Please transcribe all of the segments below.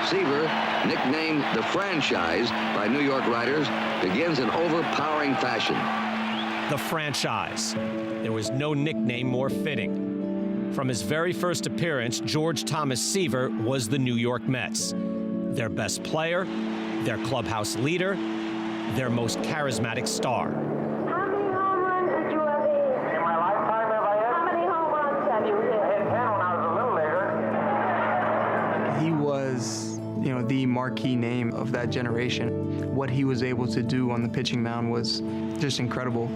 Seaver, nicknamed the franchise by New York writers, begins in overpowering fashion. The franchise. There was no nickname more fitting. From his very first appearance, George Thomas Seaver was the New York Mets. Their best player, their clubhouse leader, their most charismatic star. How many home runs did you ever hit? In my lifetime, have I hit? How many home runs have you hit? I hit 10 when I was a little leaguer. He was, the marquee name of that generation. What he was able to do on the pitching mound was just incredible.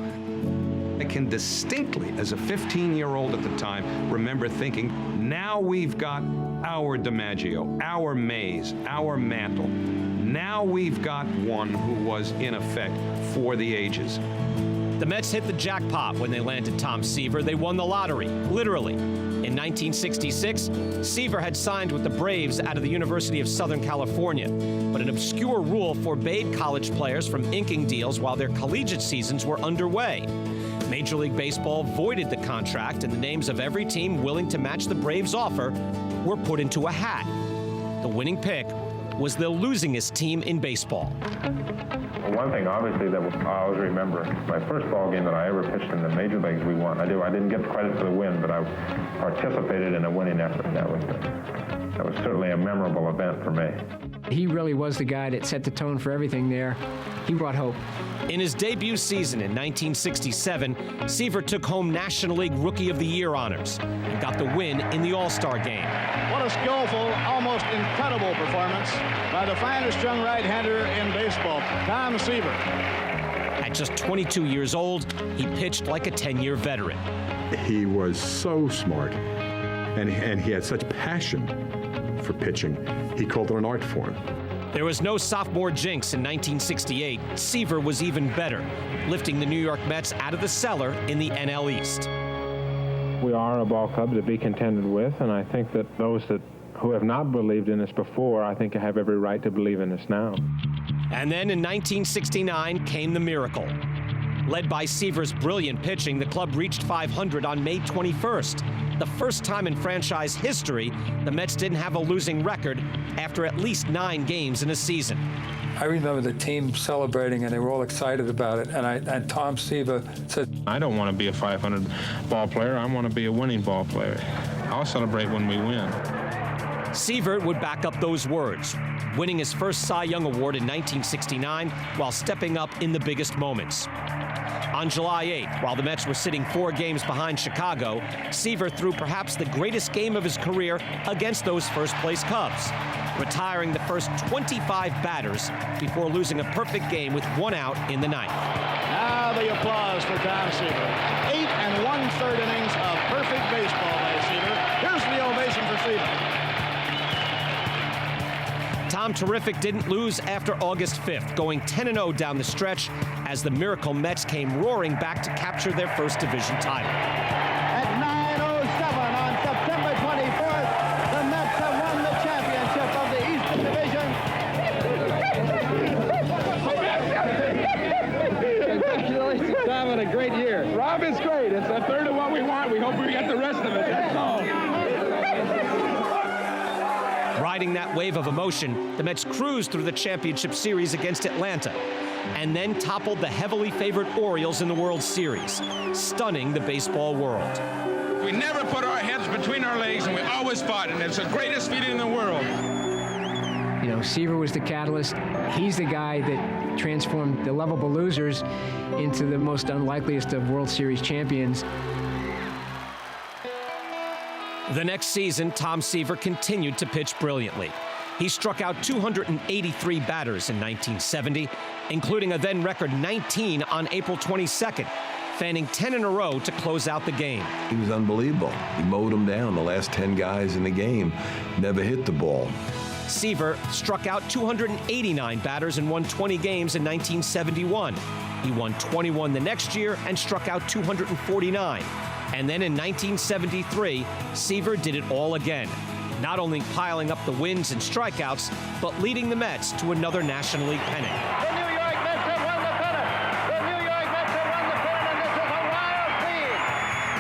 I can distinctly, as a 15-year-old at the time, remember thinking, now we've got our DiMaggio, our Mays, our Mantle. Now we've got one who was, in effect, for the ages. The Mets hit the jackpot when they landed Tom Seaver. They won the lottery, literally. In 1966, Seaver had signed with the Braves out of the University of Southern California, but an obscure rule forbade college players from inking deals while their collegiate seasons were underway. Major League Baseball voided the contract, and the names of every team willing to match the Braves' offer were put into a hat. The winning pick was the losingest team in baseball. One thing, obviously, that I always remember, my first ball game that I ever pitched in the major leagues, we won. I didn't get the credit for the win, but I participated in a winning effort. That was certainly a memorable event for me. He really was the guy that set the tone for everything there. He brought hope. In his debut season in 1967, Seaver took home National League Rookie of the Year honors and got the win in the All-Star game. What a skillful, almost incredible performance by the finest young right-hander in baseball, Tom Seaver. At just 22 years old, he pitched like a 10-year veteran. He was so smart, and he had such passion for pitching. He called it an art form. There was no sophomore jinx in 1968. Seaver was even better, lifting the New York Mets out of the cellar in the NL East. We are a ball club to be contended with, and I think that those who have not believed in us before, I think have every right to believe in us now. And then in 1969 came the miracle. Led by Seaver's brilliant pitching, the club reached 500 on May 21st. The first time in franchise history, the Mets didn't have a losing record after at least 9 games in a season. I remember the team celebrating, and they were all excited about it. And Tom Seaver said, I don't want to be a 500 ball player. I want to be a winning ball player. I'll celebrate when we win. Seaver would back up those words, winning his first Cy Young Award in 1969 while stepping up in the biggest moments. On July 8th, while the Mets were sitting 4 games behind Chicago, Seaver threw perhaps the greatest game of his career against those first-place Cubs, retiring the first 25 batters before losing a perfect game with 1 out in the 9th. Now the applause for Tom Seaver. 8 1/3 innings of perfect baseball by Seaver. Here's the ovation for Seaver. Tom Terrific didn't lose after August 5th, going 10-0 down the stretch as the Miracle Mets came roaring back to capture their first division title. At 9:07 on September 24th, the Mets have won the championship of the Eastern Division. Congratulations, Tom, on a great year. Rob is great. It's a third of what we want. We hope we get the rest of it. That's all. Riding that wave of emotion, the Mets cruised through the championship series against Atlanta and then toppled the heavily favored Orioles in the World Series, stunning the baseball world. We never put our heads between our legs, and we always fought, and it's the greatest feeling in the world. Seaver was the catalyst. He's the guy that transformed the lovable losers into the most unlikeliest of World Series champions. The next season, Tom Seaver continued to pitch brilliantly. He struck out 283 batters in 1970, including a then record 19 on April 22nd, fanning 10 in a row to close out the game. He was unbelievable. He mowed them down. The last 10 guys in the game never hit the ball. Seaver struck out 289 batters and won 20 games in 1971. He won 21 the next year and struck out 249. And then in 1973, Seaver did it all again, not only piling up the wins and strikeouts, but leading the Mets to another National League pennant. The New York Mets have won the pennant. The New York Mets have won the pennant, and this is a wild scene.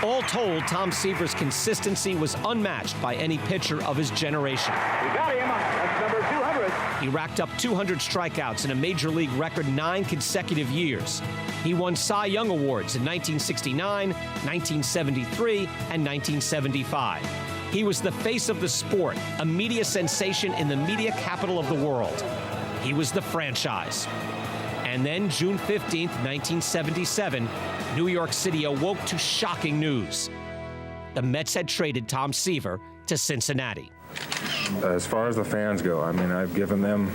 All told, Tom Seaver's consistency was unmatched by any pitcher of his generation. We got him. That's number 200. He racked up 200 strikeouts in a major league record 9 consecutive years. He won Cy Young Awards in 1969, 1973, and 1975. He was the face of the sport, a media sensation in the media capital of the world. He was the franchise. And then June 15th, 1977, New York City awoke to shocking news. The Mets had traded Tom Seaver to Cincinnati. As far as the fans go, I mean, I've given them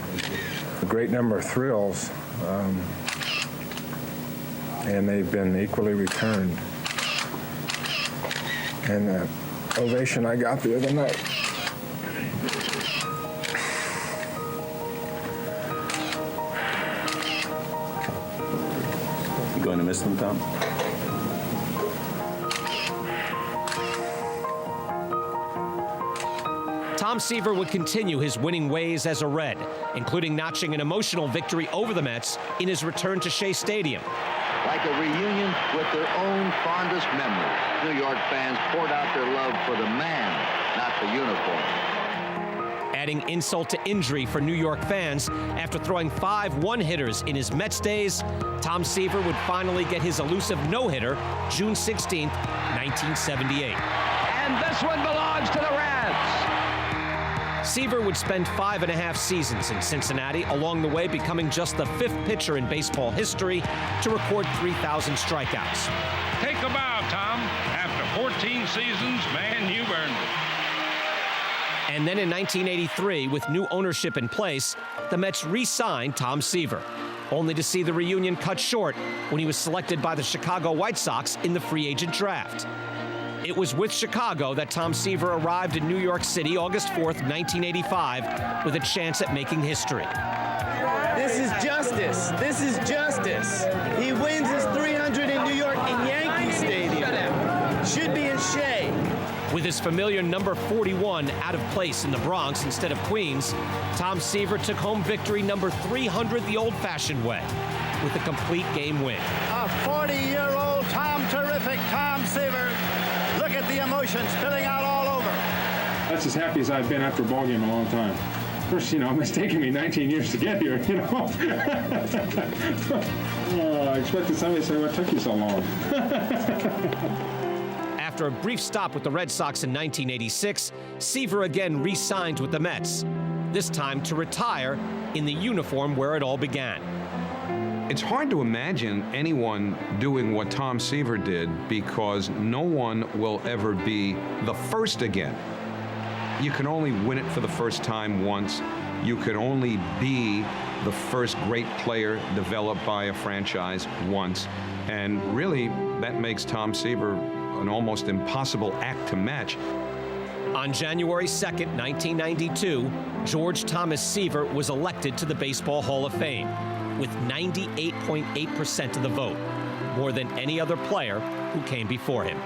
a great number of thrills, and they've been equally returned. And the ovation I got the other night, you going to miss them, Tom? Tom Seaver would continue his winning ways as a Red, including notching an emotional victory over the Mets in his return to Shea Stadium. Like a reunion with their own fondest memories, New York fans poured out their love for the man, not the uniform. Adding insult to injury for New York fans, after throwing 5 one-hitters in his Mets days, Tom Seaver would finally get his elusive no-hitter June 16th, 1978. And this one belongs to the Reds. Seaver would spend 5.5 seasons in Cincinnati, along the way becoming just the 5th pitcher in baseball history to record 3,000 strikeouts. Take a bow, Tom. After 14 seasons, man, you've earned it. And then in 1983, with new ownership in place, the Mets re-signed Tom Seaver, only to see the reunion cut short when he was selected by the Chicago White Sox in the free agent draft. It was with Chicago that Tom Seaver arrived in New York City August 4th, 1985, with a chance at making history. This is justice. This is justice. He wins his 300 in New York in Yankee Stadium. Should be in Shea. With his familiar number 41 out of place in the Bronx instead of Queens, Tom Seaver took home victory number 300 the old-fashioned way, with a complete game win. A 40-year-old Terrific Tom Seaver. Look at the emotion spilling out all over. That's as happy as I've been after a ball game in a long time. Of course, it's taken me 19 years to get here, I expected somebody to say, what took you so long? After a brief stop with the Red Sox in 1986, Seaver again re-signed with the Mets, this time to retire in the uniform where it all began. It's hard to imagine anyone doing what Tom Seaver did because no one will ever be the first again. You can only win it for the first time once. You can only be the first great player developed by a franchise once. And really, that makes Tom Seaver an almost impossible act to match. On January 2nd, 1992, George Thomas Seaver was elected to the Baseball Hall of Fame with 98.8% of the vote, more than any other player who came before him.